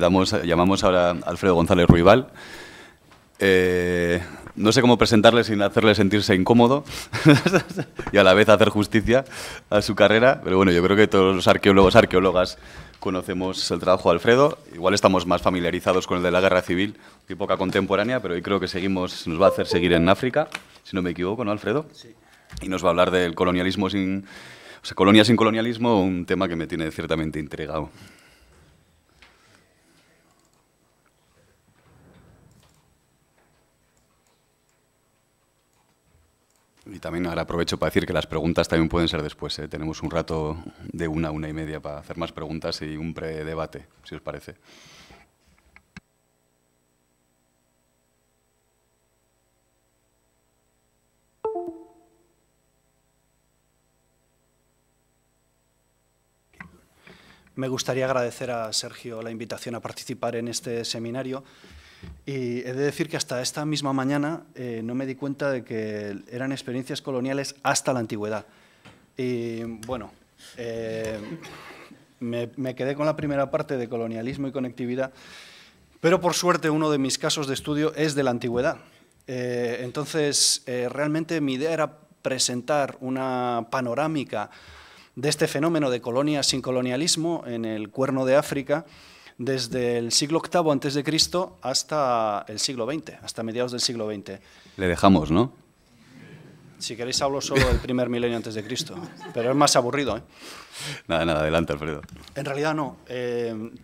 Llamamos ahora a Alfredo González Ruibal. No sé cómo presentarle sin hacerle sentirse incómodo y a la vez hacer justicia a su carrera, pero bueno, yo creo que todos los arqueólogas conocemos el trabajo de Alfredo. Igual estamos más familiarizados con el de la guerra civil, época contemporánea, pero hoy creo que nos va a hacer seguir en África, si no me equivoco, ¿no, Alfredo? Sí. Y nos va a hablar del colonialismo colonia sin colonialismo, un tema que me tiene ciertamente intrigado. Y también ahora aprovecho para decir que las preguntas también pueden ser después. Tenemos un rato de una y media para hacer más preguntas y un predebate, si os parece. Me gustaría agradecer a Sergio la invitación a participar en este seminario. Y he de decir que hasta esta misma mañana no me di cuenta de que eran experiencias coloniales hasta la antigüedad. Y bueno, me quedé con la primera parte de colonialismo y conectividad, pero por suerte uno de mis casos de estudio es de la antigüedad. Entonces, realmente mi idea era presentar una panorámica de este fenómeno de colonia sin colonialismo en el Cuerno de África, desde el siglo VIII a.C. hasta el siglo XX, hasta mediados del siglo XX. Le dejamos, ¿no? Si queréis hablo solo del primer milenio antes de Cristo, pero es más aburrido, ¿eh? Nada, adelante, Alfredo. En realidad no.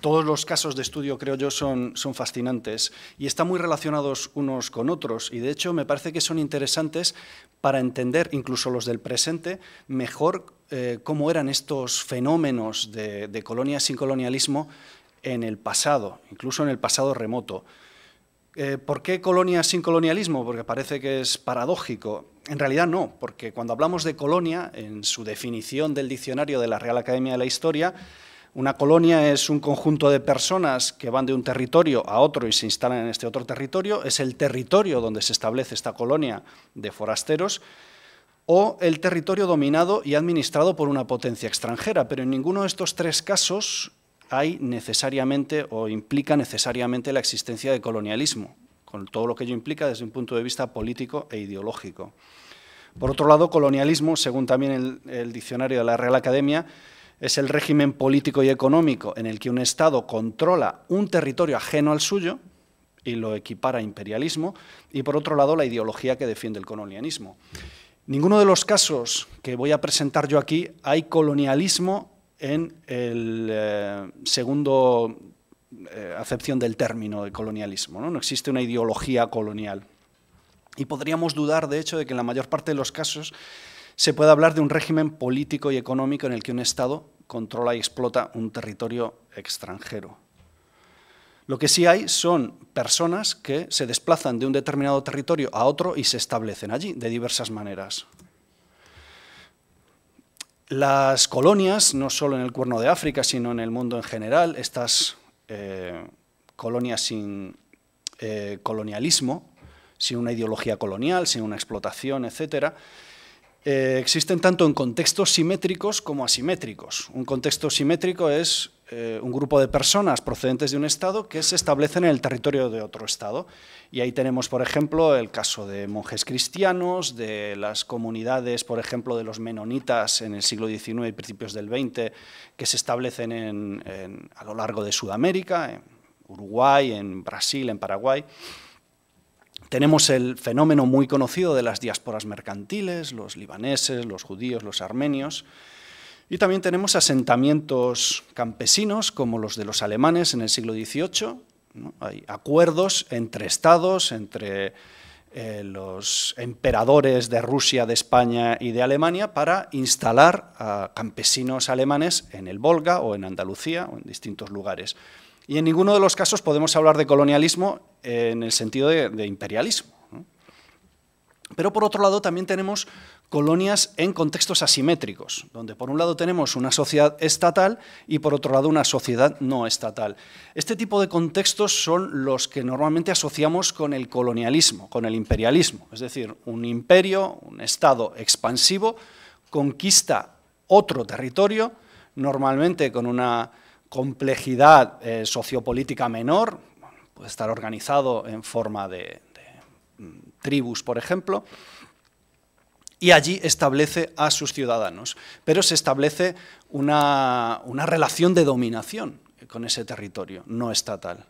Todos los casos de estudio, creo yo, son fascinantes y están muy relacionados unos con otros, y de hecho me parece que son interesantes para entender, incluso los del presente, mejor cómo eran estos fenómenos de colonia sin colonialismo en el pasado, incluso en el pasado remoto. ¿Por qué colonia sin colonialismo? Porque parece que es paradójico. En realidad no, porque cuando hablamos de colonia, en su definición del diccionario de la Real Academia de la Historia, una colonia es un conjunto de personas que van de un territorio a otro y se instalan en este otro territorio, es el territorio donde se establece esta colonia de forasteros, o el territorio dominado y administrado por una potencia extranjera, pero en ninguno de estos tres casos hay necesariamente o implica necesariamente la existencia de colonialismo, con todo lo que ello implica desde un punto de vista político e ideológico. Por otro lado, colonialismo, según también el diccionario de la Real Academia, es el régimen político y económico en el que un Estado controla un territorio ajeno al suyo y lo equipara a imperialismo, y por otro lado, la ideología que defiende el colonialismo. Ninguno de los casos que voy a presentar yo aquí hay colonialismo en el segundo acepción del término de colonialismo, ¿no? No existe una ideología colonial. Y podríamos dudar, de hecho, de que en la mayor parte de los casos se pueda hablar de un régimen político y económico en el que un Estado controla y explota un territorio extranjero. Lo que sí hay son personas que se desplazan de un determinado territorio a otro y se establecen allí de diversas maneras. Las colonias, no solo en el Cuerno de África, sino en el mundo en general, estas colonias sin colonialismo, sin una ideología colonial, sin una explotación, etcétera, existen tanto en contextos simétricos como asimétricos. Un contexto simétrico es un grupo de personas procedentes de un Estado que se establecen en el territorio de otro Estado. Y ahí tenemos, por ejemplo, el caso de monjes cristianos, de las comunidades, por ejemplo, de los menonitas en el siglo XIX y principios del XX, que se establecen a lo largo de Sudamérica, en Uruguay, en Brasil, en Paraguay. Tenemos el fenómeno muy conocido de las diásporas mercantiles, los libaneses, los judíos, los armenios. Y también tenemos asentamientos campesinos, como los de los alemanes en el siglo XVIII, ¿no? Hay acuerdos entre estados, entre los emperadores de Rusia, de España y de Alemania para instalar a campesinos alemanes en el Volga o en Andalucía o en distintos lugares. Y en ninguno de los casos podemos hablar de colonialismo en el sentido de imperialismo, ¿no? Pero por otro lado también tenemos colonias en contextos asimétricos, donde por un lado tenemos una sociedad estatal y por otro lado una sociedad no estatal. Este tipo de contextos son los que normalmente asociamos con el colonialismo, con el imperialismo, es decir, un imperio, un Estado expansivo, conquista otro territorio, normalmente con una complejidad sociopolítica menor, puede estar organizado en forma de tribus, por ejemplo, y allí establece a sus ciudadanos, pero se establece una relación de dominación con ese territorio no estatal.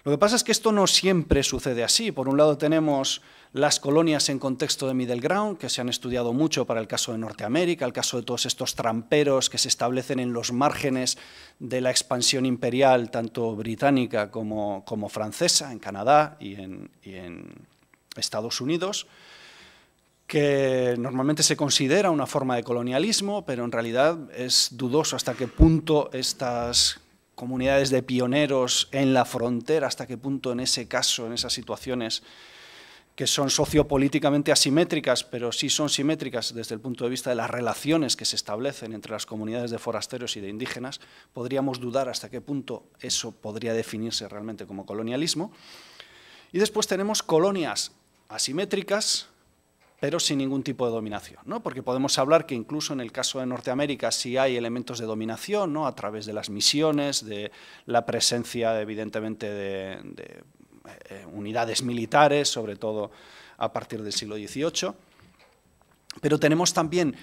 Lo que pasa es que esto no siempre sucede así. Por un lado tenemos las colonias en contexto de middle ground, que se han estudiado mucho para el caso de Norteamérica, el caso de todos estos tramperos que se establecen en los márgenes de la expansión imperial, tanto británica como francesa, en Canadá y en Estados Unidos, que normalmente se considera una forma de colonialismo, pero en realidad es dudoso hasta qué punto estas comunidades de pioneros en la frontera, hasta qué punto en ese caso, en esas situaciones que son sociopolíticamente asimétricas, pero sí son simétricas desde el punto de vista de las relaciones que se establecen entre las comunidades de forasteros y de indígenas, podríamos dudar hasta qué punto eso podría definirse realmente como colonialismo. Y después tenemos colonias asimétricas, pero sin ningún tipo de dominación, ¿no? Porque podemos hablar que incluso en el caso de Norteamérica sí hay elementos de dominación, ¿no? A través de las misiones, de la presencia evidentemente de unidades militares, sobre todo a partir del siglo XVIII, pero tenemos también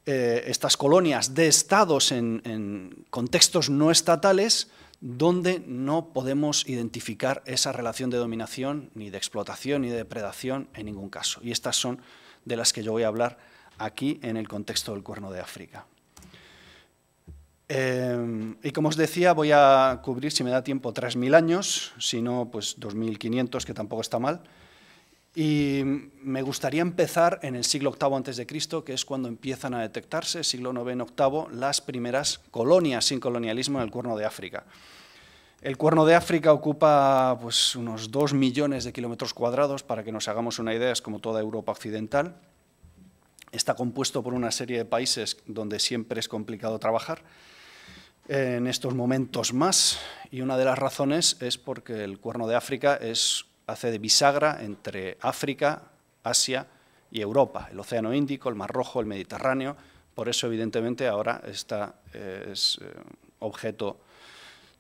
estas colonias de estados en contextos no estatales donde no podemos identificar esa relación de dominación, ni de explotación, ni de depredación en ningún caso. Y estas son de las que yo voy a hablar aquí en el contexto del Cuerno de África. Y como os decía, voy a cubrir, si me da tiempo, 3.000 años, si no, pues 2.500, que tampoco está mal. Y me gustaría empezar en el siglo VIII a.C., que es cuando empiezan a detectarse, siglo IX-VIII, las primeras colonias sin colonialismo en el Cuerno de África. El Cuerno de África ocupa pues, unos 2 millones de kilómetros cuadrados, para que nos hagamos una idea, es como toda Europa occidental. Está compuesto por una serie de países donde siempre es complicado trabajar, en estos momentos más, y una de las razones es porque el Cuerno de África hace de bisagra entre África, Asia y Europa, el Océano Índico, el Mar Rojo, el Mediterráneo. Por eso, evidentemente, ahora es objeto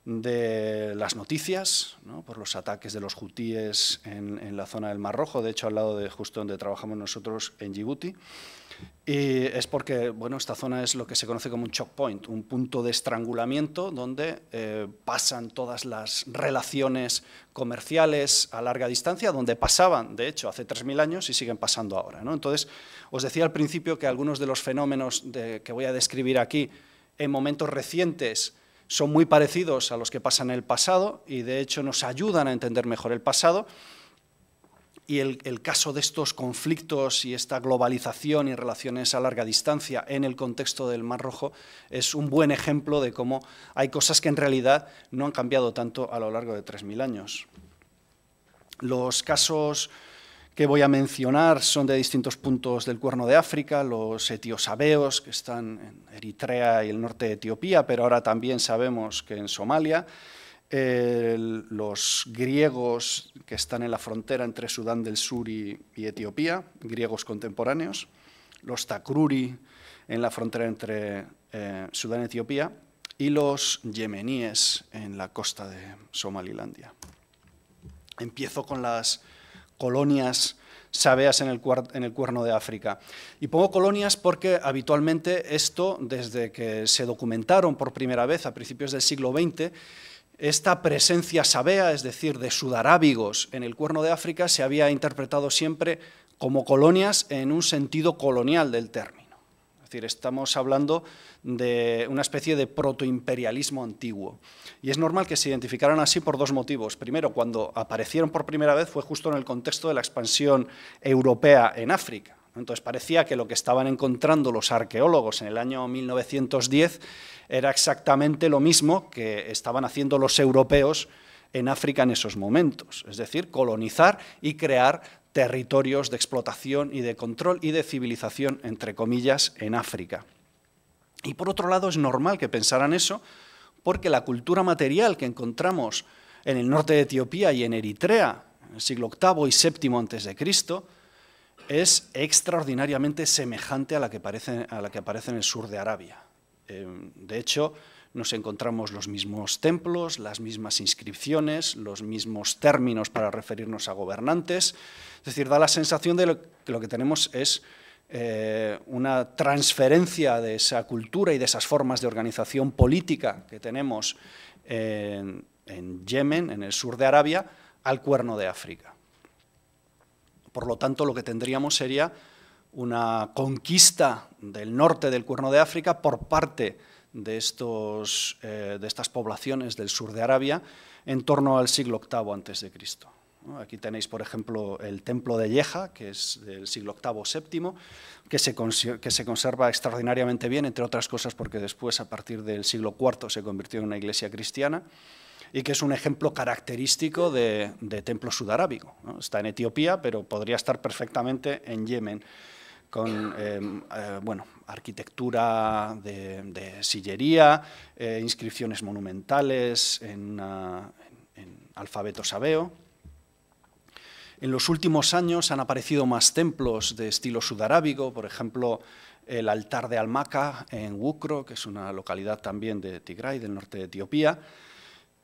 de las noticias, ¿no? Por los ataques de los hutíes en la zona del Mar Rojo, de hecho al lado de justo donde trabajamos nosotros en Djibouti, y es porque bueno, esta zona es lo que se conoce como un choke point, un punto de estrangulamiento donde pasan todas las relaciones comerciales a larga distancia, donde pasaban, de hecho, hace 3.000 años y siguen pasando ahora, ¿no? Entonces, os decía al principio que algunos de los fenómenos que voy a describir aquí en momentos recientes son muy parecidos a los que pasan en el pasado y de hecho nos ayudan a entender mejor el pasado, y el caso de estos conflictos y esta globalización y relaciones a larga distancia en el contexto del Mar Rojo es un buen ejemplo de cómo hay cosas que en realidad no han cambiado tanto a lo largo de 3.000 años. Los casos que voy a mencionar son de distintos puntos del Cuerno de África, los etiosabeos, que están en Eritrea y el norte de Etiopía, pero ahora también sabemos que en Somalia, los griegos que están en la frontera entre Sudán del Sur y Etiopía, griegos contemporáneos, los takruri en la frontera entre Sudán y Etiopía, y los yemeníes en la costa de Somalilandia. Empiezo con las colonias sabeas en el Cuerno de África. Y pongo colonias porque habitualmente esto, desde que se documentaron por primera vez a principios del siglo XX, esta presencia sabea, es decir, de sudarábigos en el Cuerno de África, se había interpretado siempre como colonias en un sentido colonial del término. Es decir, estamos hablando de una especie de protoimperialismo antiguo. Y es normal que se identificaran así por dos motivos. Primero, cuando aparecieron por primera vez fue justo en el contexto de la expansión europea en África. Entonces parecía que lo que estaban encontrando los arqueólogos en el año 1910 era exactamente lo mismo que estaban haciendo los europeos en África en esos momentos, es decir, colonizar y crear territorios de explotación y de control y de civilización, entre comillas, en África. Y por otro lado es normal que pensaran eso, porque la cultura material que encontramos en el norte de Etiopía y en Eritrea, en el siglo VIII y VII a.C., es extraordinariamente semejante a la que aparece en el sur de Arabia. De hecho, nos encontramos los mismos templos, las mismas inscripciones, los mismos términos para referirnos a gobernantes. Es decir, da la sensación de que lo que tenemos es una transferencia de esa cultura y de esas formas de organización política que tenemos en Yemen, en el sur de Arabia, al Cuerno de África. Por lo tanto, lo que tendríamos sería una conquista del norte del Cuerno de África por parte de estas poblaciones del sur de Arabia en torno al siglo VIII a.C. Aquí tenéis, por ejemplo, el templo de Yeha, que es del siglo VIII-VII, que se conserva extraordinariamente bien, entre otras cosas porque después, a partir del siglo IV, se convirtió en una iglesia cristiana, y que es un ejemplo característico de templo sudarábigo, ¿no? Está en Etiopía, pero podría estar perfectamente en Yemen, con bueno, arquitectura de sillería, inscripciones monumentales en alfabeto sabeo. En los últimos años han aparecido más templos de estilo sudarábigo, por ejemplo, el altar de Almaka en Wukro, que es una localidad también de Tigray, del norte de Etiopía.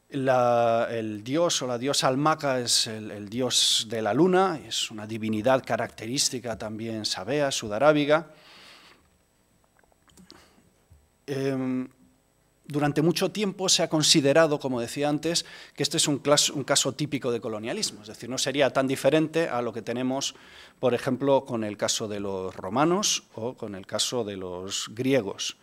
El dios o la diosa Almaka es el dios de la luna, es una divinidad característica también sabea, sudarábiga. Durante mucho tiempo se ha considerado, como decía antes, que este es un caso típico de colonialismo, es decir, no sería tan diferente a lo que tenemos, por ejemplo, con el caso de los romanos o con el caso de los griegos.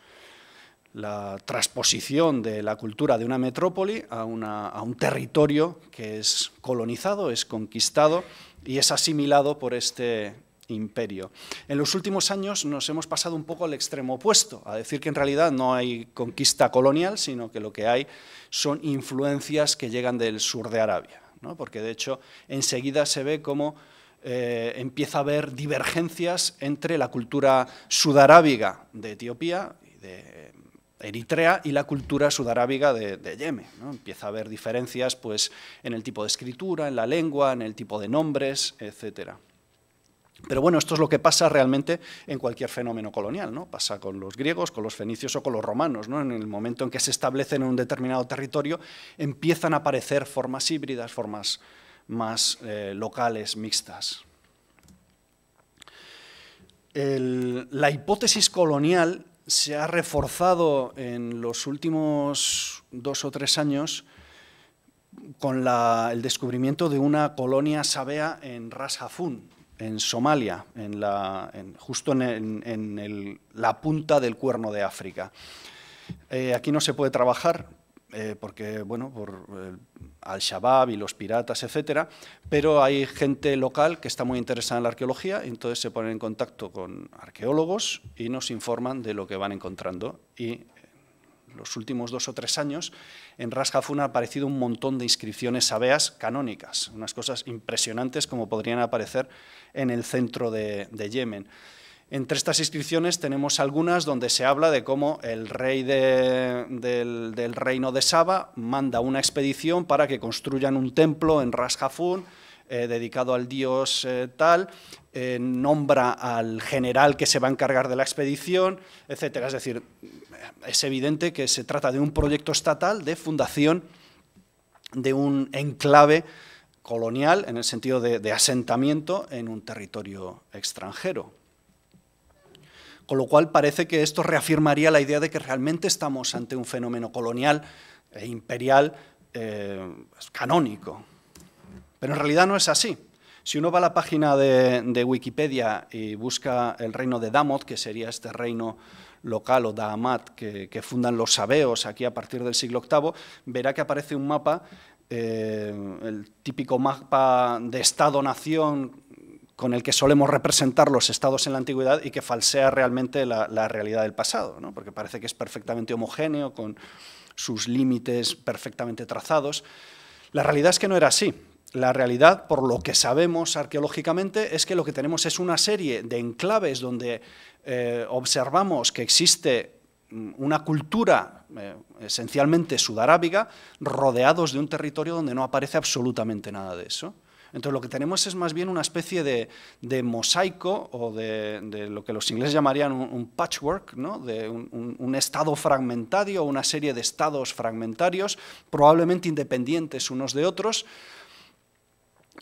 La transposición de la cultura de una metrópoli a un territorio que es colonizado, es conquistado y es asimilado por este imperio. En los últimos años nos hemos pasado un poco al extremo opuesto, a decir que en realidad no hay conquista colonial, sino que lo que hay son influencias que llegan del sur de Arabia, ¿no? Porque de hecho enseguida se ve cómo empieza a haber divergencias entre la cultura sudarábiga de Etiopía y de Eritrea y la cultura sudarábiga de Yemen, ¿no? Empieza a haber diferencias pues, en el tipo de escritura, en la lengua, en el tipo de nombres, etcétera. Pero bueno, esto es lo que pasa realmente en cualquier fenómeno colonial, ¿no? Pasa con los griegos, con los fenicios o con los romanos, ¿no? En el momento en que se establecen en un determinado territorio, empiezan a aparecer formas híbridas, formas más locales, mixtas. La hipótesis colonial se ha reforzado en los últimos 2 o 3 años con el descubrimiento de una colonia sabea en Ras Hafun, en Somalia, justo en la punta del Cuerno de África. Aquí no se puede trabajar porque, bueno, por Al-Shabaab y los piratas, etcétera, pero hay gente local que está muy interesada en la arqueología, y entonces se ponen en contacto con arqueólogos y nos informan de lo que van encontrando. Y los últimos 2 o 3 años, en Ras Hafun ha aparecido un montón de inscripciones sabeas canónicas, unas cosas impresionantes como podrían aparecer en el centro de Yemen. Entre estas inscripciones tenemos algunas donde se habla de cómo el rey del reino de Saba manda una expedición para que construyan un templo en Ras Hafun, dedicado al dios tal, nombra al general que se va a encargar de la expedición, etcétera. Es decir, es evidente que se trata de un proyecto estatal de fundación de un enclave colonial en el sentido de asentamiento en un territorio extranjero. Con lo cual parece que esto reafirmaría la idea de que realmente estamos ante un fenómeno colonial e imperial canónico. Pero en realidad no es así. Si uno va a la página de Wikipedia y busca el reino de Damot, que sería este reino local o Daamat que fundan los sabeos aquí a partir del siglo VIII, verá que aparece un mapa, el típico mapa de Estado-nación con el que solemos representar los estados en la antigüedad y que falsea realmente la realidad del pasado, ¿no? Porque parece que es perfectamente homogéneo, con sus límites perfectamente trazados. La realidad es que no era así. La realidad, por lo que sabemos arqueológicamente, es que lo que tenemos es una serie de enclaves donde observamos que existe una cultura esencialmente sudarábiga, rodeados de un territorio donde no aparece absolutamente nada de eso. Entonces, lo que tenemos es más bien una especie de mosaico o de lo que los ingleses llamarían un patchwork, ¿no? De un estado fragmentario, una serie de estados fragmentarios, probablemente independientes unos de otros,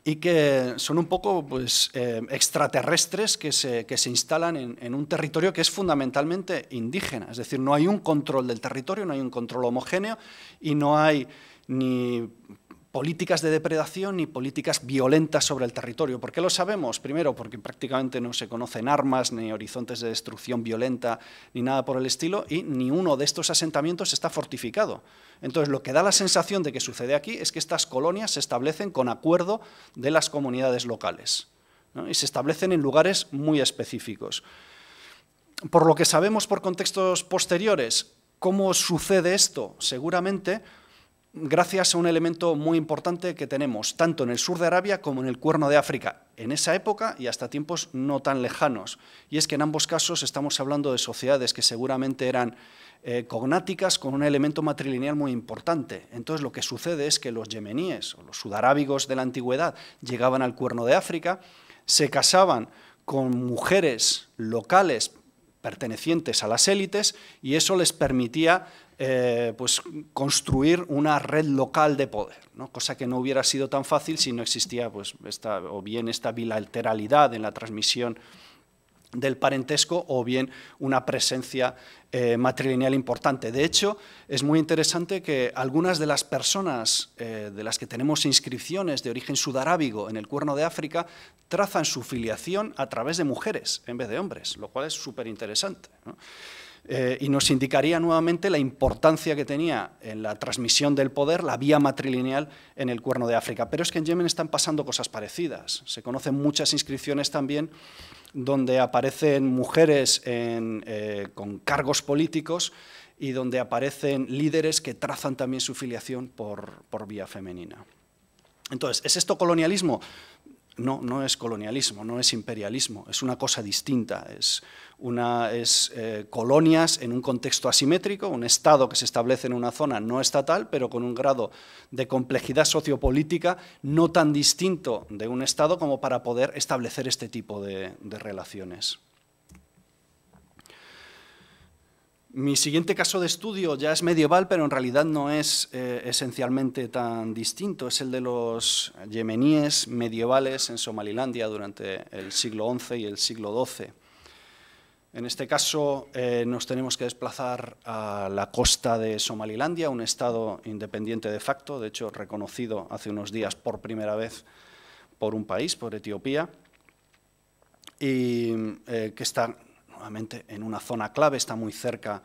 y que son un poco pues, extraterrestres que se instalan en un territorio que es fundamentalmente indígena. Es decir, no hay un control del territorio, no hay un control homogéneo y no hay ni políticas de depredación ni políticas violentas sobre el territorio. ¿Por qué lo sabemos? Primero, porque prácticamente no se conocen armas, ni horizontes de destrucción violenta, ni nada por el estilo, y ni uno de estos asentamientos está fortificado. Entonces, lo que da la sensación de que sucede aquí es que estas colonias se establecen con acuerdo de las comunidades locales, ¿no? Y se establecen en lugares muy específicos. Por lo que sabemos por contextos posteriores, ¿cómo sucede esto? Seguramente gracias a un elemento muy importante que tenemos tanto en el sur de Arabia como en el Cuerno de África, en esa época y hasta tiempos no tan lejanos. Y es que en ambos casos estamos hablando de sociedades que seguramente eran cognáticas con un elemento matrilineal muy importante. Entonces lo que sucede es que los yemeníes o los sudarábigos de la antigüedad llegaban al Cuerno de África, se casaban con mujeres locales pertenecientes a las élites y eso les permitía pues, construir una red local de poder, ¿no? Cosa que no hubiera sido tan fácil si no existía pues, esta bilateralidad en la transmisión del parentesco o bien una presencia matrilineal importante. De hecho, es muy interesante que algunas de las personas de las que tenemos inscripciones de origen sudarábigo en el Cuerno de África trazan su filiación a través de mujeres en vez de hombres, lo cual es súper interesante, ¿no? Y nos indicaría nuevamente la importancia que tenía en la transmisión del poder la vía matrilineal en el Cuerno de África. Pero es que en Yemen están pasando cosas parecidas. Se conocen muchas inscripciones también donde aparecen mujeres con cargos políticos y donde aparecen líderes que trazan también su filiación por vía femenina. Entonces, ¿es esto colonialismo? No, no es colonialismo, no es imperialismo, es una cosa distinta, es colonias en un contexto asimétrico, un Estado que se establece en una zona no estatal, pero con un grado de complejidad sociopolítica no tan distinto de un Estado como para poder establecer este tipo de relaciones. Mi siguiente caso de estudio ya es medieval, pero en realidad no es esencialmente tan distinto. Es el de los yemeníes medievales en Somalilandia durante el siglo XI y el siglo XII. En este caso nos tenemos que desplazar a la costa de Somalilandia, un estado independiente de facto, de hecho reconocido hace unos días por primera vez por un país, por Etiopía, y que está nuevamente en una zona clave, está muy cerca,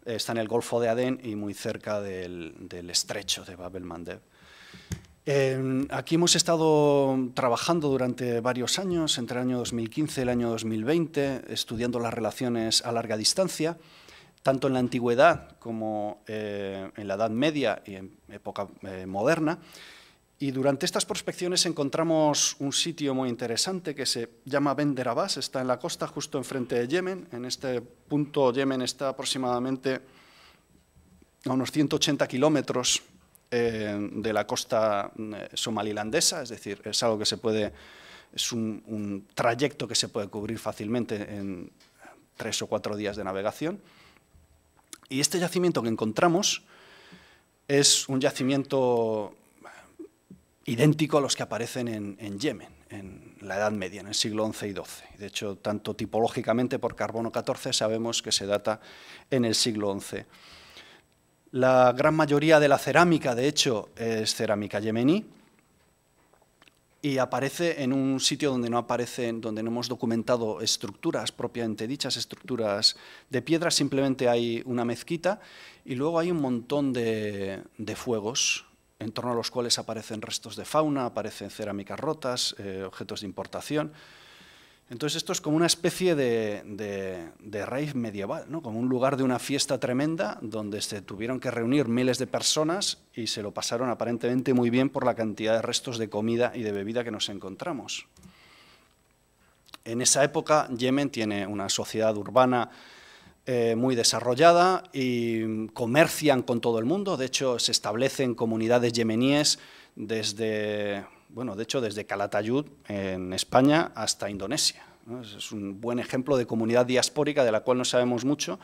está en el Golfo de Adén y muy cerca del estrecho de Bab el-Mandeb. Aquí hemos estado trabajando durante varios años, entre el año 2015 y el año 2020, estudiando las relaciones a larga distancia, tanto en la antigüedad como en la Edad Media y en época moderna. Y durante estas prospecciones encontramos un sitio muy interesante que se llama Bender Abbas, está en la costa justo enfrente de Yemen. En este punto Yemen está aproximadamente a unos 180 kilómetros de la costa somalilandesa, es decir, es algo que se puede, es un trayecto que se puede cubrir fácilmente en 3 o 4 días de navegación. Y este yacimiento que encontramos es un yacimiento idéntico a los que aparecen en Yemen, en la Edad Media, en el siglo XI y XII. De hecho, tanto tipológicamente por carbono 14 sabemos que se data en el siglo XI. La gran mayoría de la cerámica, de hecho, es cerámica yemení y aparece en un sitio donde no aparecen, donde no hemos documentado estructuras propiamente dichas, estructuras de piedra, simplemente hay una mezquita y luego hay un montón de fuegos en torno a los cuales aparecen restos de fauna, aparecen cerámicas rotas, objetos de importación. Entonces esto es como una especie de raíz medieval, ¿no? Como un lugar de una fiesta tremenda donde se tuvieron que reunir miles de personas y se lo pasaron aparentemente muy bien por la cantidad de restos de comida y de bebida que nos encontramos. En esa época Yemen tiene una sociedad urbana muy desarrollada y comercian con todo el mundo. De hecho, se establecen comunidades yemeníes desde bueno, de hecho, desde Calatayud, en España, hasta Indonesia, ¿no? Es un buen ejemplo de comunidad diaspórica de la cual no sabemos mucho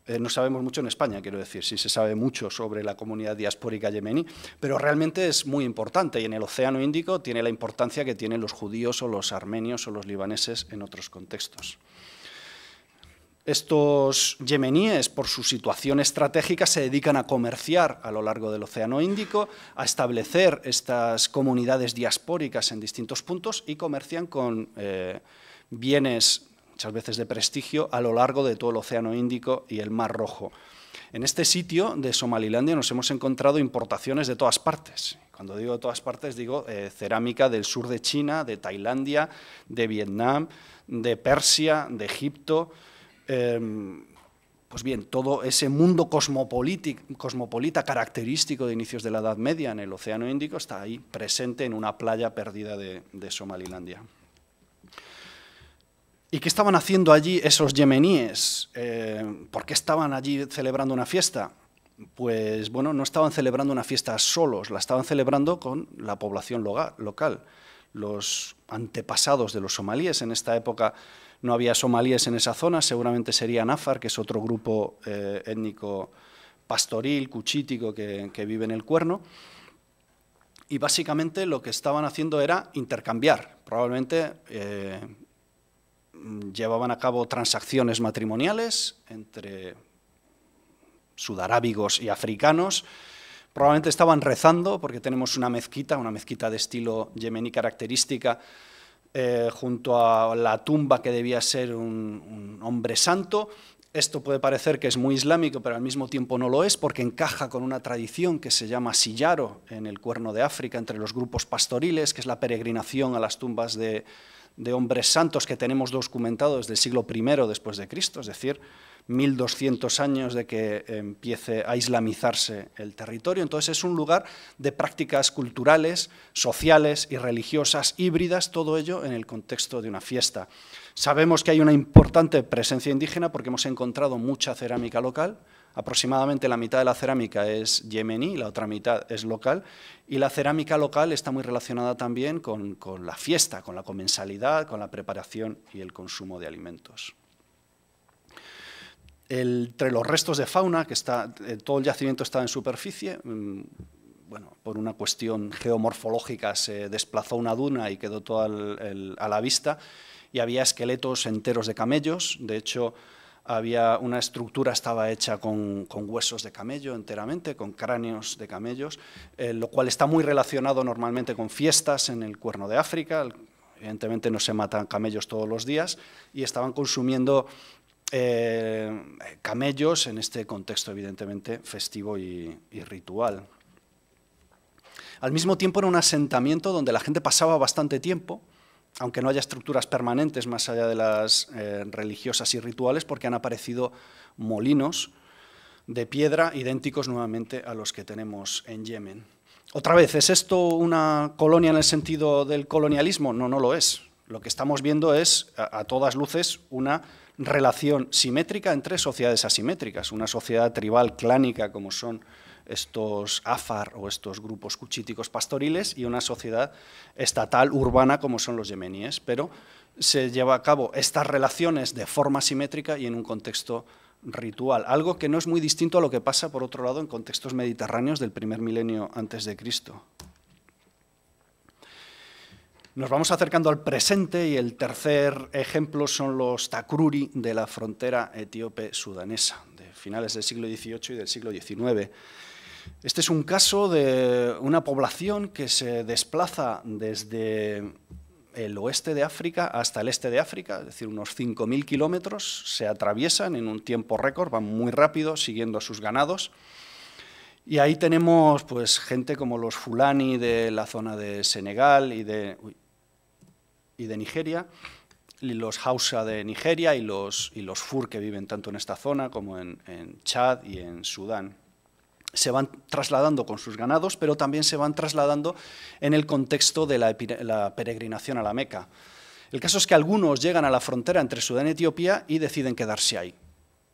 en España, quiero decir, sí se sabe mucho sobre la comunidad diaspórica yemení, pero realmente es muy importante y en el Océano Índico tiene la importancia que tienen los judíos o los armenios o los libaneses en otros contextos. Estos yemeníes, por su situación estratégica, se dedican a comerciar a lo largo del Océano Índico, a establecer estas comunidades diaspóricas en distintos puntos y comercian con bienes muchas veces de prestigio, a lo largo de todo el Océano Índico y el Mar Rojo. En este sitio de Somalilandia nos hemos encontrado importaciones de todas partes. Cuando digo de todas partes, digo cerámica del sur de China, de Tailandia, de Vietnam, de Persia, de Egipto. Pues bien, todo ese mundo cosmopolita característico de inicios de la Edad Media en el Océano Índico está ahí presente en una playa perdida de Somalilandia. ¿Y qué estaban haciendo allí esos yemeníes? ¿Por qué estaban allí celebrando una fiesta? Pues bueno, no estaban celebrando una fiesta solos, la estaban celebrando con la población local. Los antepasados de los somalíes, en esta época no había somalíes en esa zona, seguramente sería Nafar, que es otro grupo étnico pastoril, cuchítico, que vive en el Cuerno. Y básicamente lo que estaban haciendo era intercambiar, probablemente llevaban a cabo transacciones matrimoniales entre sudarábigos y africanos, probablemente estaban rezando, porque tenemos una mezquita de estilo yemení característica, junto a la tumba que debía ser un hombre santo. Esto puede parecer que es muy islámico, pero al mismo tiempo no lo es, porque encaja con una tradición que se llama sillaro en el Cuerno de África, entre los grupos pastoriles, que es la peregrinación a las tumbas de hombres santos que tenemos documentados desde el siglo I después de Cristo, es decir, 1200 años de que empiece a islamizarse el territorio. Entonces es un lugar de prácticas culturales, sociales y religiosas híbridas, todo ello en el contexto de una fiesta. Sabemos que hay una importante presencia indígena porque hemos encontrado mucha cerámica local. Aproximadamente la mitad de la cerámica es yemení, la otra mitad es local, y la cerámica local está muy relacionada también con la fiesta, con la comensalidad, con la preparación y el consumo de alimentos. Entre los restos de fauna, que todo el yacimiento está en superficie, bueno, por una cuestión geomorfológica se desplazó una duna y quedó todo a la vista, y había esqueletos enteros de camellos. De hecho, había una estructura, estaba hecha con huesos de camello enteramente, con cráneos de camellos, lo cual está muy relacionado normalmente con fiestas en el Cuerno de África. Evidentemente no se matan camellos todos los días y estaban consumiendo camellos en este contexto evidentemente festivo y ritual. Al mismo tiempo era un asentamiento donde la gente pasaba bastante tiempo, aunque no haya estructuras permanentes más allá de las religiosas y rituales, porque han aparecido molinos de piedra idénticos nuevamente a los que tenemos en Yemen. Otra vez, ¿es esto una colonia en el sentido del colonialismo? No, no lo es. Lo que estamos viendo es, a todas luces, una relación simétrica entre sociedades asimétricas, una sociedad tribal clánica como son estos afar o estos grupos cuchíticos pastoriles y una sociedad estatal urbana como son los yemeníes, pero se lleva a cabo estas relaciones de forma simétrica y en un contexto ritual, algo que no es muy distinto a lo que pasa, por otro lado, en contextos mediterráneos del primer milenio antes de Cristo. Nos vamos acercando al presente y el tercer ejemplo son los takruri de la frontera etíope-sudanesa, de finales del siglo XVIII y del siglo XIX. Este es un caso de una población que se desplaza desde el oeste de África hasta el este de África, es decir, unos 5.000 kilómetros, se atraviesan en un tiempo récord, van muy rápido siguiendo a sus ganados. Y ahí tenemos pues, gente como los fulani de la zona de Senegal y de Nigeria, y los Hausa de Nigeria y los Fur que viven tanto en esta zona como en Chad y en Sudán. Se van trasladando con sus ganados, pero también se van trasladando en el contexto de la peregrinación a la Meca. El caso es que algunos llegan a la frontera entre Sudán y Etiopía y deciden quedarse ahí,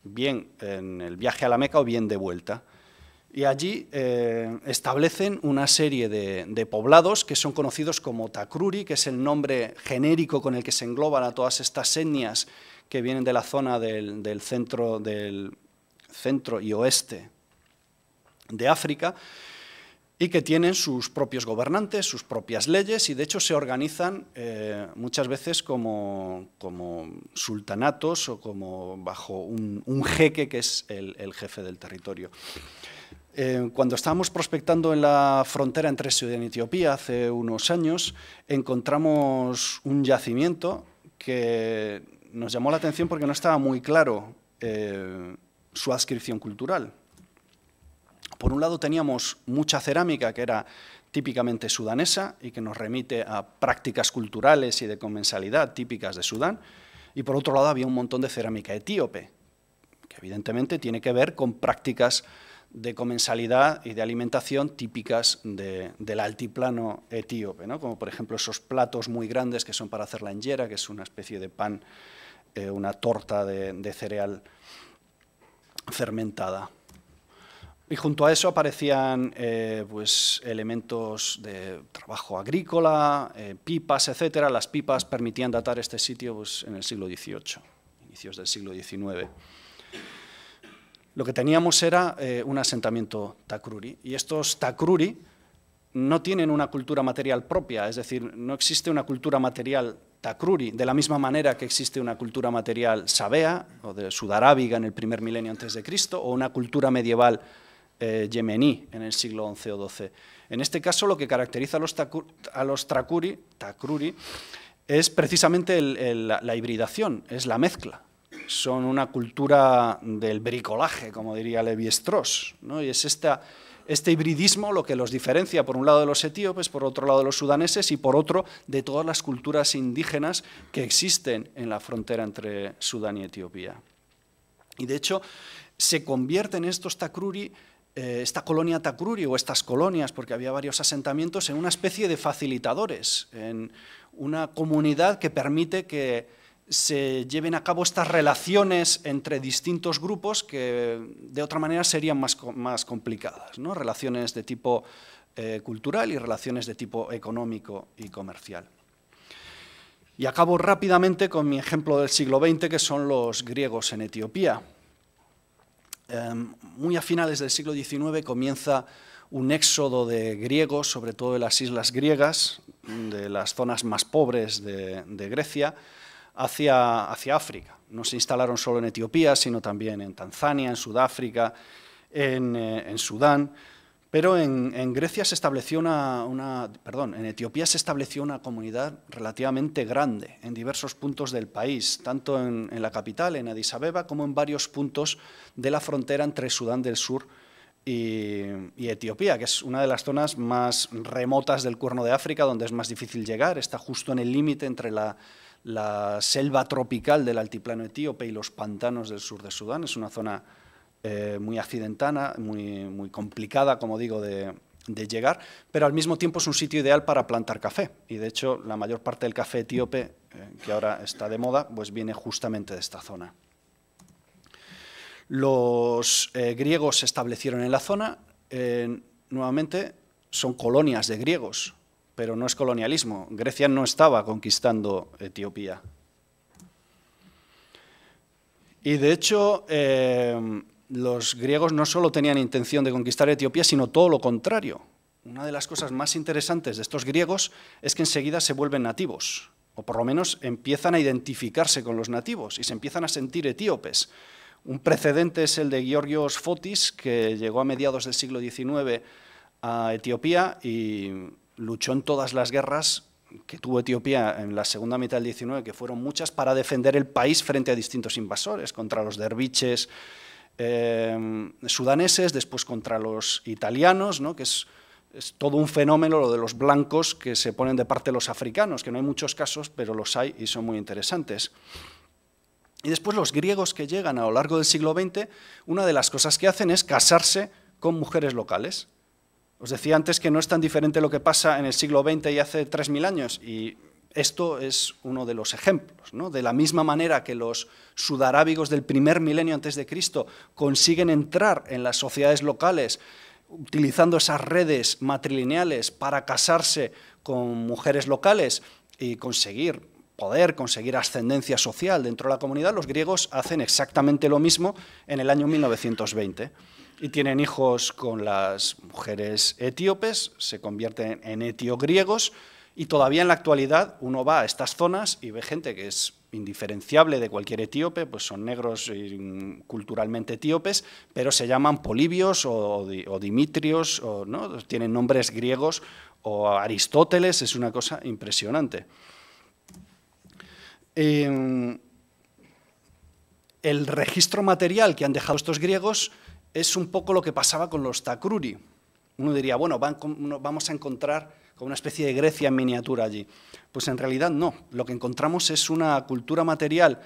bien en el viaje a la Meca o bien de vuelta. Y allí establecen una serie de poblados que son conocidos como Takruri, que es el nombre genérico con el que se engloban a todas estas etnias que vienen de la zona del centro y oeste de África, y que tienen sus propios gobernantes, sus propias leyes, y de hecho se organizan muchas veces como sultanatos o como bajo un jeque que es el jefe del territorio. Cuando estábamos prospectando en la frontera entre Sudán y Etiopía hace unos años, encontramos un yacimiento que nos llamó la atención porque no estaba muy claro su adscripción cultural. Por un lado teníamos mucha cerámica que era típicamente sudanesa y que nos remite a prácticas culturales y de comensalidad típicas de Sudán, y por otro lado había un montón de cerámica etíope, que evidentemente tiene que ver con prácticas de comensalidad y de alimentación típicas del altiplano etíope, ¿no? Como por ejemplo esos platos muy grandes que son para hacer la injera, que es una especie de pan, una torta de cereal fermentada. Y junto a eso aparecían pues, elementos de trabajo agrícola, pipas, etcétera. Las pipas permitían datar este sitio pues, en el siglo XVIII, inicios del siglo XIX. Lo que teníamos era un asentamiento takruri, y estos takruri no tienen una cultura material propia, es decir, no existe una cultura material takruri, de la misma manera que existe una cultura material sabea o de sudarábiga en el primer milenio antes de Cristo, o una cultura medieval yemení en el siglo XI o XII. En este caso, lo que caracteriza a los takruri es precisamente la hibridación, es la mezcla. Son una cultura del bricolaje, como diría Levi-Strauss, ¿no? Y es este hibridismo lo que los diferencia, por un lado de los etíopes, por otro lado de los sudaneses y por otro de todas las culturas indígenas que existen en la frontera entre Sudán y Etiopía. Y de hecho, se convierten estos takruri, esta colonia takruri o estas colonias, porque había varios asentamientos, en una especie de facilitadores, en una comunidad que permite que se lleven a cabo estas relaciones entre distintos grupos que de otra manera serían más complicadas, ¿no? Relaciones de tipo cultural y relaciones de tipo económico y comercial. Y acabo rápidamente con mi ejemplo del siglo XX, que son los griegos en Etiopía. Muy a finales del siglo XIX comienza un éxodo de griegos, sobre todo de las islas griegas, de las zonas más pobres de Grecia, hacia África. No se instalaron solo en Etiopía, sino también en Tanzania, en Sudáfrica, en Sudán, pero en Grecia se estableció en Etiopía se estableció una comunidad relativamente grande en diversos puntos del país, tanto en la capital, en Addis Abeba, como en varios puntos de la frontera entre Sudán del Sur y Etiopía, que es una de las zonas más remotas del Cuerno de África, donde es más difícil llegar, está justo en el límite entre la selva tropical del altiplano etíope y los pantanos del sur de Sudán. Es una zona muy accidentada, muy complicada, como digo, de llegar, pero al mismo tiempo es un sitio ideal para plantar café. Y de hecho, la mayor parte del café etíope, que ahora está de moda, pues viene justamente de esta zona. Los griegos se establecieron en la zona, nuevamente son colonias de griegos, pero no es colonialismo. Grecia no estaba conquistando Etiopía. Y de hecho, los griegos no solo tenían intención de conquistar Etiopía, sino todo lo contrario. Una de las cosas más interesantes de estos griegos es que enseguida se vuelven nativos, o por lo menos empiezan a identificarse con los nativos y se empiezan a sentir etíopes. Un precedente es el de Georgios Fotis, que llegó a mediados del siglo XIX a Etiopía y luchó en todas las guerras que tuvo Etiopía en la segunda mitad del XIX, que fueron muchas, para defender el país frente a distintos invasores, contra los derviches sudaneses, después contra los italianos, ¿no? Que es todo un fenómeno lo de los blancos que se ponen de parte de los africanos, que no hay muchos casos, pero los hay y son muy interesantes. Y después los griegos que llegan a lo largo del siglo XX, una de las cosas que hacen es casarse con mujeres locales. Os decía antes que no es tan diferente lo que pasa en el siglo XX y hace 3000 años, y esto es uno de los ejemplos, ¿no? De la misma manera que los sudarábigos del primer milenio antes de Cristo consiguen entrar en las sociedades locales utilizando esas redes matrilineales para casarse con mujeres locales y poder conseguir ascendencia social dentro de la comunidad, los griegos hacen exactamente lo mismo en el año 1920 y tienen hijos con las mujeres etíopes, se convierten en etiogriegos y todavía en la actualidad uno va a estas zonas y ve gente que es indiferenciable de cualquier etíope, pues son negros y culturalmente etíopes, pero se llaman Polibios o Dimitrios, ¿no? Tienen nombres griegos, o Aristóteles, es una cosa impresionante. El registro material que han dejado estos griegos es un poco lo que pasaba con los Takruri. Uno diría, bueno, vamos a encontrar como una especie de Grecia en miniatura allí. Pues en realidad no, lo que encontramos es una cultura material,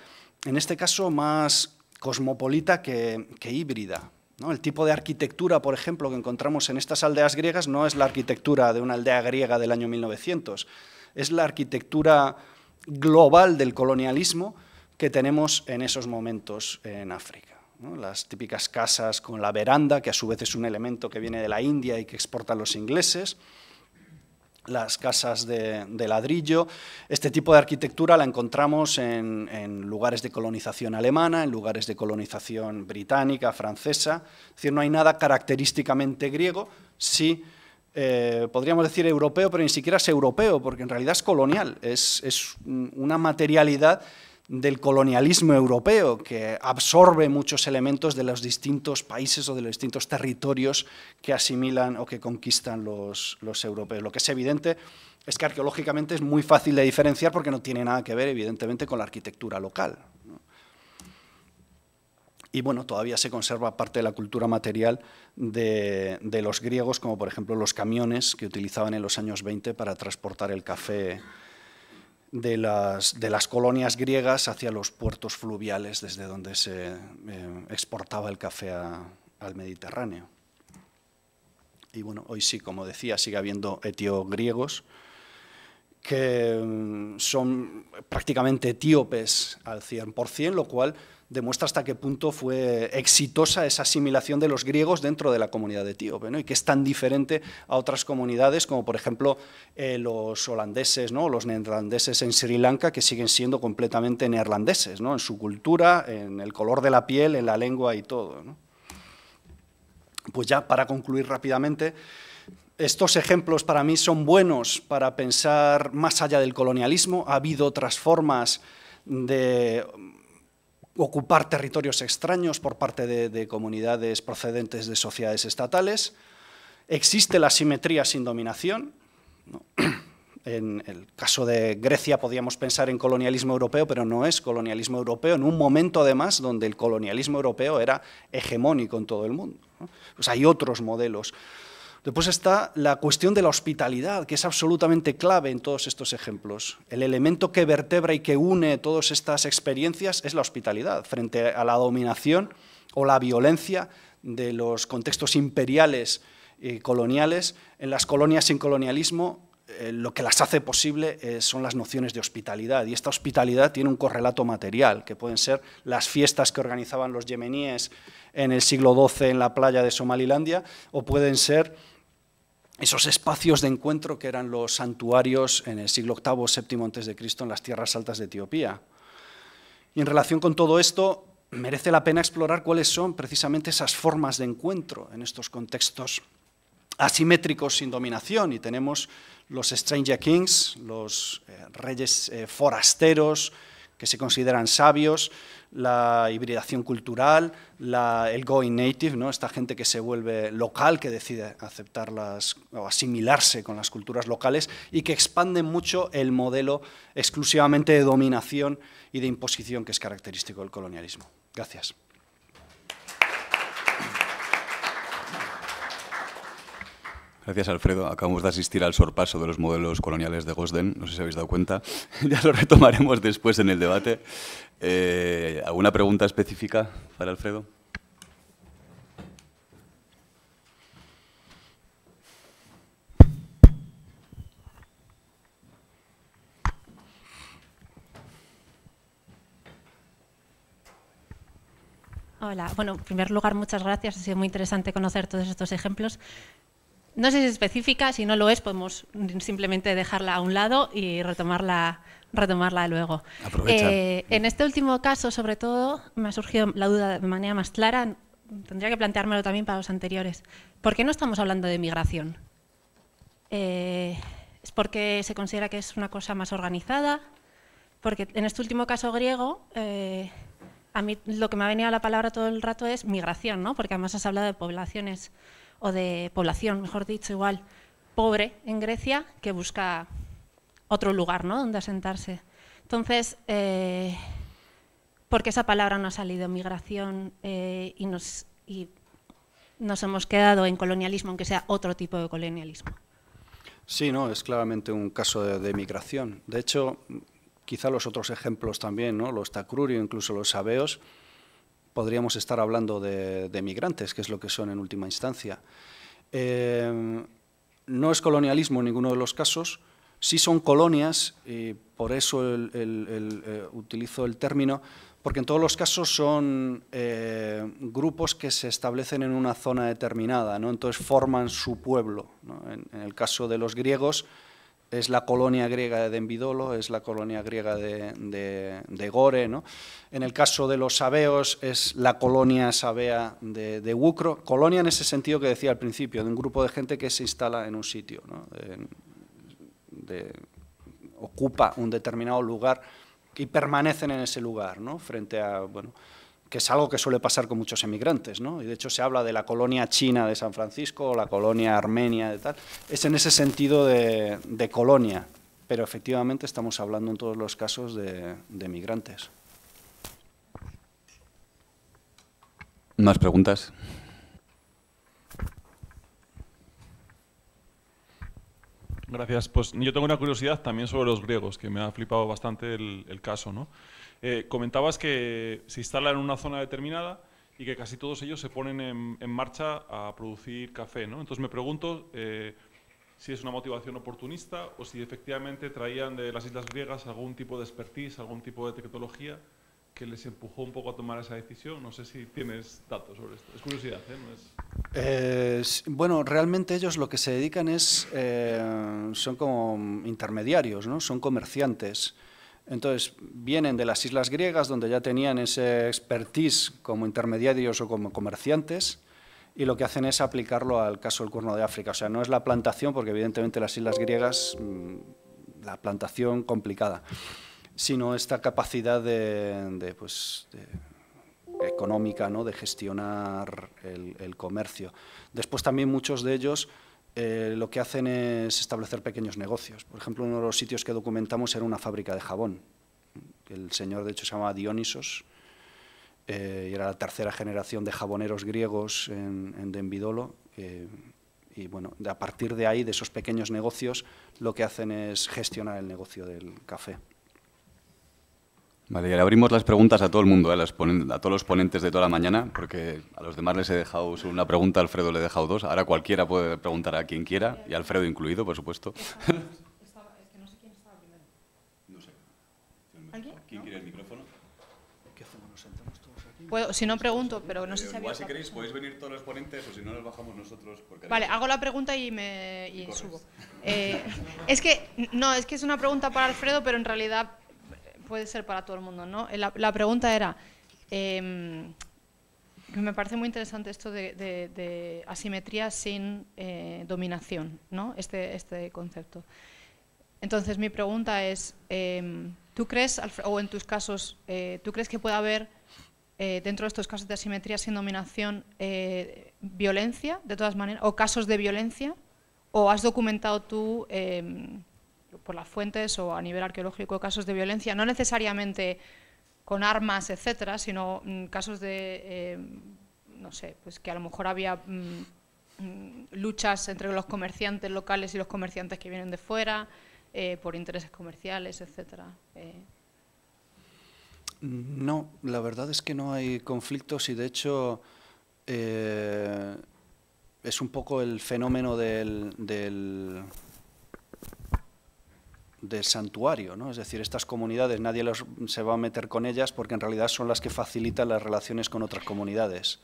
en este caso más cosmopolita que híbrida, ¿no? El tipo de arquitectura, por ejemplo, que encontramos en estas aldeas griegas no es la arquitectura de una aldea griega del año 1900, es la arquitectura global del colonialismo que tenemos en esos momentos en África, ¿no? Las típicas casas con la veranda, que a su vez es un elemento que viene de la India y que exportan los ingleses, las casas de ladrillo. Este tipo de arquitectura la encontramos en lugares de colonización alemana, en lugares de colonización británica, francesa. Es decir, no hay nada característicamente griego, sí, podríamos decir europeo, pero ni siquiera es europeo, porque en realidad es colonial, es una materialidad del colonialismo europeo que absorbe muchos elementos de los distintos países o de los distintos territorios que asimilan o que conquistan los europeos. Lo que es evidente es que arqueológicamente es muy fácil de diferenciar porque no tiene nada que ver, evidentemente, con la arquitectura local, ¿no? Y bueno, todavía se conserva parte de la cultura material de los griegos, como por ejemplo los camiones que utilizaban en los años 20 para transportar el café de las colonias griegas hacia los puertos fluviales desde donde se exportaba el café al Mediterráneo. Y bueno, hoy sí, como decía, sigue habiendo etiogriegos que son prácticamente etíopes al 100%, lo cual demuestra hasta qué punto fue exitosa esa asimilación de los griegos dentro de la comunidad etíope, ¿no? Y que es tan diferente a otras comunidades como, por ejemplo, los holandeses, ¿no? Los neerlandeses en Sri Lanka, que siguen siendo completamente neerlandeses, ¿no? En su cultura, en el color de la piel, en la lengua y todo, ¿no? Pues ya para concluir rápidamente, estos ejemplos para mí son buenos para pensar más allá del colonialismo. Ha habido otras formas de ocupar territorios extraños por parte de comunidades procedentes de sociedades estatales. Existe la simetría sin dominación, ¿no? En el caso de Grecia podíamos pensar en colonialismo europeo, pero no es colonialismo europeo, en un momento además donde el colonialismo europeo era hegemónico en todo el mundo, ¿no? Pues hay otros modelos. Después está la cuestión de la hospitalidad, que es absolutamente clave en todos estos ejemplos. El elemento que vertebra y que une todas estas experiencias es la hospitalidad, frente a la dominación o la violencia de los contextos imperiales y coloniales. En las colonias sin colonialismo, lo que las hace posible son las nociones de hospitalidad, y esta hospitalidad tiene un correlato material, que pueden ser las fiestas que organizaban los yemeníes en el siglo XII en la playa de Somalilandia, o pueden ser esos espacios de encuentro que eran los santuarios en el siglo VIII o VII a.C. en las tierras altas de Etiopía. Y en relación con todo esto, merece la pena explorar cuáles son precisamente esas formas de encuentro en estos contextos asimétricos sin dominación, y tenemos los stranger kings, los reyes forasteros que se consideran sabios, la hibridación cultural, el going native, ¿no? Esta gente que se vuelve local, que decide aceptarlas o asimilarse con las culturas locales y que expanden mucho el modelo exclusivamente de dominación y de imposición que es característico del colonialismo. Gracias. Gracias, Alfredo. Acabamos de asistir al sorpaso de los modelos coloniales de Gosden, no sé si habéis dado cuenta. Ya lo retomaremos después en el debate. ¿Alguna pregunta específica para Alfredo? Hola, bueno, en primer lugar, muchas gracias. Ha sido muy interesante conocer todos estos ejemplos. No sé si es específica, si no lo es, podemos simplemente dejarla a un lado y retomarla luego. Aprovecha. En este último caso, sobre todo, me ha surgido la duda de manera más clara, tendría que planteármelo también para los anteriores. ¿Por qué no estamos hablando de migración? ¿Es porque se considera que es una cosa más organizada? Porque en este último caso griego, a mí lo que me ha venido a la palabra todo el rato es migración, ¿no? Porque además has hablado de poblaciones, o de población, mejor dicho, igual, pobre en Grecia, que busca otro lugar, ¿no?, donde asentarse. Entonces, ¿por qué esa palabra no ha salido, migración, y nos hemos quedado en colonialismo, aunque sea otro tipo de colonialismo? Sí, no, es claramente un caso de migración. De hecho, quizá los otros ejemplos también, ¿no?, los Tacrurio, incluso los sabeos, podríamos estar hablando de migrantes, que es lo que son en última instancia. No es colonialismo en ninguno de los casos, sí son colonias, y por eso utilizo el término, porque en todos los casos son grupos que se establecen en una zona determinada, ¿no? Entonces forman su pueblo, ¿no? En el caso de los griegos, es la colonia griega de Dembidolo, es la colonia griega de Gore, ¿no? En el caso de los sabeos es la colonia sabea de Wucro, colonia en ese sentido que decía al principio, de un grupo de gente que se instala en un sitio, ¿no? Ocupa un determinado lugar y permanecen en ese lugar, ¿no?, frente a, bueno, que es algo que suele pasar con muchos emigrantes, ¿no? Y de hecho se habla de la colonia china de San Francisco o la colonia armenia de tal. Es en ese sentido de colonia, pero efectivamente estamos hablando en todos los casos de migrantes. ¿Más preguntas? Gracias. Pues yo tengo una curiosidad también sobre los griegos, que me ha flipado bastante el caso, ¿no? Comentabas que se instalan en una zona determinada y que casi todos ellos se ponen en marcha a producir café, ¿no? Entonces me pregunto si es una motivación oportunista o si efectivamente traían de las islas griegas algún tipo de expertise, algún tipo de tecnología que les empujó un poco a tomar esa decisión. No sé si tienes datos sobre esto. Es curiosidad, ¿eh? No es... Bueno, realmente ellos lo que se dedican son como intermediarios, ¿no? Son comerciantes. Entonces, vienen de las islas griegas, donde ya tenían ese expertise como intermediarios o como comerciantes, y lo que hacen es aplicarlo al caso del Cuerno de África. O sea, no es la plantación, porque evidentemente las islas griegas, la plantación complicada, sino esta capacidad económica, ¿no?, de gestionar el comercio. Después también muchos de ellos lo que hacen es establecer pequeños negocios. Por ejemplo, uno de los sitios que documentamos era una fábrica de jabón. El señor, de hecho, se llamaba Dionisos, y era la tercera generación de jaboneros griegos en Dembidolo. Y bueno, a partir de ahí, de esos pequeños negocios, lo que hacen es gestionar el negocio del café. Vale, y ahora abrimos las preguntas a todo el mundo, a todos los ponentes de toda la mañana, porque a los demás les he dejado solo una pregunta, a Alfredo le he dejado dos. Ahora cualquiera puede preguntar a quien quiera, y Alfredo incluido, por supuesto. Es que no sé quién estaba primero. No sé. ¿Alguien? ¿Quién quiere el micrófono? ¿Qué hacemos? ¿Nos sentamos todos aquí? Puedo, si no pregunto, pero no sé si había Igual si otra queréis persona. podéis venir todos los ponentes o si no nos bajamos nosotros. Porque Vale, hago la pregunta y subo. Es que es una pregunta para Alfredo, pero en realidad puede ser para todo el mundo, ¿no? La pregunta era, me parece muy interesante esto de asimetría sin dominación, ¿no? Este concepto. Entonces mi pregunta es, ¿tú crees, o en tus casos, tú crees que puede haber dentro de estos casos de asimetría sin dominación violencia, de todas maneras, o casos de violencia? ¿O has documentado tú por las fuentes o a nivel arqueológico casos de violencia, no necesariamente con armas, etcétera, sino casos de, no sé, pues que a lo mejor había luchas entre los comerciantes locales y los comerciantes que vienen de fuera, por intereses comerciales, etcétera? No, la verdad es que no hay conflictos y de hecho es un poco el fenómeno del del santuario, ¿no? Es decir, estas comunidades nadie se va a meter con ellas porque en realidad son las que facilitan las relaciones con otras comunidades.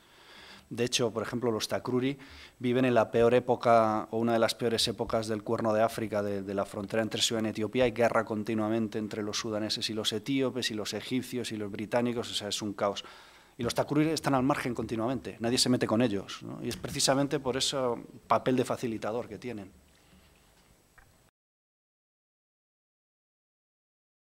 De hecho, por ejemplo, los Takruri viven en la peor época o una de las peores épocas del Cuerno de África, de la frontera entre Sudán y Etiopía. Hay guerra continuamente entre los sudaneses y los etíopes y los egipcios y los británicos, o sea, es un caos. Y los Takruri están al margen continuamente, nadie se mete con ellos, ¿no? Y es precisamente por ese papel de facilitador que tienen.